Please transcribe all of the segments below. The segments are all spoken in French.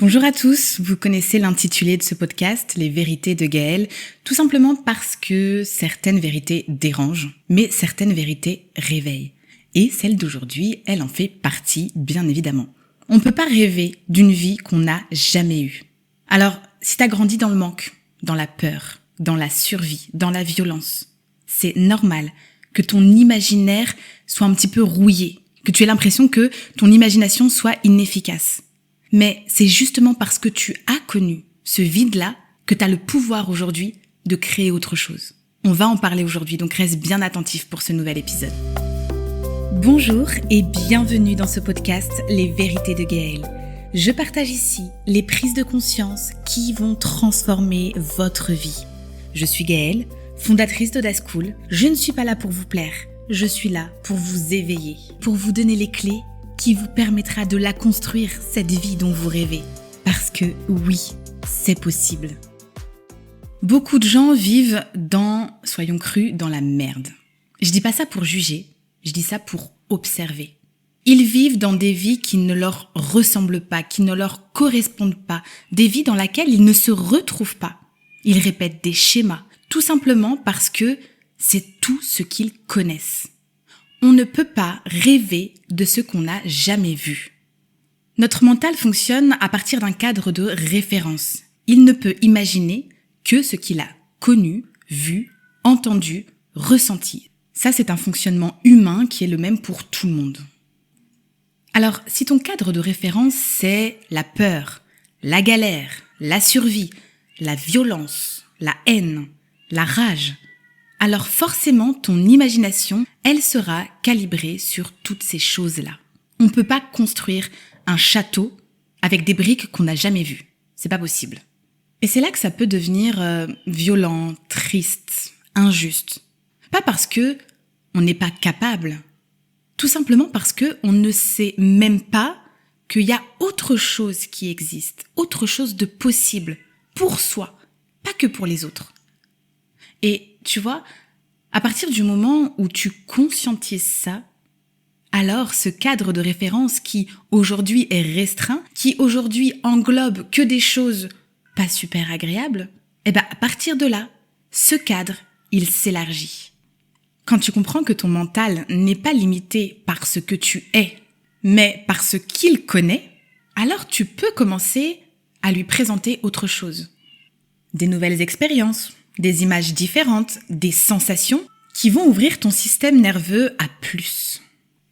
Bonjour à tous, vous connaissez l'intitulé de ce podcast, Les vérités de Gaëlle, tout simplement parce que certaines vérités dérangent, mais certaines vérités réveillent. Et celle d'aujourd'hui, elle en fait partie, bien évidemment. On ne peut pas rêver d'une vie qu'on n'a jamais eue. Alors, si t'as grandi dans le manque, dans la peur, dans la survie, dans la violence, c'est normal que ton imaginaire soit un petit peu rouillé, que tu aies l'impression que ton imagination soit inefficace. Mais c'est justement parce que tu as connu ce vide-là que tu as le pouvoir aujourd'hui de créer autre chose. On va en parler aujourd'hui, donc reste bien attentif pour ce nouvel épisode. Bonjour et bienvenue dans ce podcast Les vérités de Gaëlle. Je partage ici les prises de conscience qui vont transformer votre vie. Je suis Gaëlle, fondatrice d'Audace Cool. Je ne suis pas là pour vous plaire, je suis là pour vous éveiller, pour vous donner les clés qui vous permettra de la construire, cette vie dont vous rêvez. Parce que oui, c'est possible. Beaucoup de gens vivent soyons crus, dans la merde. Je dis pas ça pour juger, je dis ça pour observer. Ils vivent dans des vies qui ne leur ressemblent pas, qui ne leur correspondent pas, des vies dans lesquelles ils ne se retrouvent pas. Ils répètent des schémas, tout simplement parce que c'est tout ce qu'ils connaissent. On ne peut pas rêver de ce qu'on n'a jamais vu. Notre mental fonctionne à partir d'un cadre de référence. Il ne peut imaginer que ce qu'il a connu, vu, entendu, ressenti. Ça, c'est un fonctionnement humain qui est le même pour tout le monde. Alors, si ton cadre de référence, c'est la peur, la galère, la survie, la violence, la haine, la rage, alors forcément, ton imagination, elle sera calibrée sur toutes ces choses-là. On ne peut pas construire un château avec des briques qu'on n'a jamais vues. C'est pas possible. Et c'est là que ça peut devenir violent, triste, injuste. Pas parce que on n'est pas capable, tout simplement parce que on ne sait même pas qu'il y a autre chose qui existe, autre chose de possible pour soi, pas que pour les autres. Et tu vois, à partir du moment où tu conscientises ça, alors ce cadre de référence qui aujourd'hui est restreint, qui aujourd'hui englobe que des choses pas super agréables, à partir de là, ce cadre, il s'élargit. Quand tu comprends que ton mental n'est pas limité par ce que tu es, mais par ce qu'il connaît, alors tu peux commencer à lui présenter autre chose. Des nouvelles expériences, des images différentes, des sensations qui vont ouvrir ton système nerveux à plus.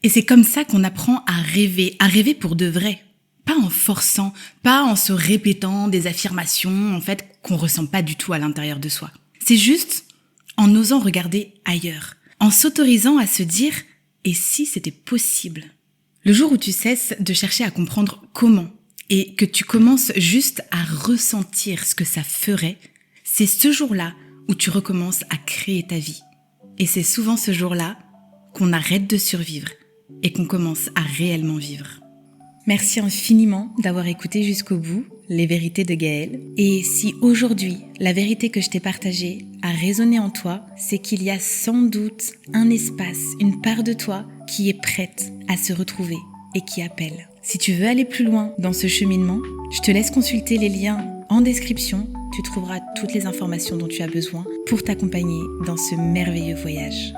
Et c'est comme ça qu'on apprend à rêver pour de vrai. Pas en forçant, pas en se répétant des affirmations, qu'on ressent pas du tout à l'intérieur de soi. C'est juste en osant regarder ailleurs, en s'autorisant à se dire « et si c'était possible ?» Le jour où tu cesses de chercher à comprendre comment et que tu commences juste à ressentir ce que ça ferait, c'est ce jour-là où tu recommences à créer ta vie. Et c'est souvent ce jour-là qu'on arrête de survivre et qu'on commence à réellement vivre. Merci infiniment d'avoir écouté jusqu'au bout les vérités de Gaëlle. Et si aujourd'hui, la vérité que je t'ai partagée a résonné en toi, c'est qu'il y a sans doute un espace, une part de toi qui est prête à se retrouver et qui appelle. Si tu veux aller plus loin dans ce cheminement, je te laisse consulter les liens en description. Tu trouveras toutes les informations dont tu as besoin pour t'accompagner dans ce merveilleux voyage.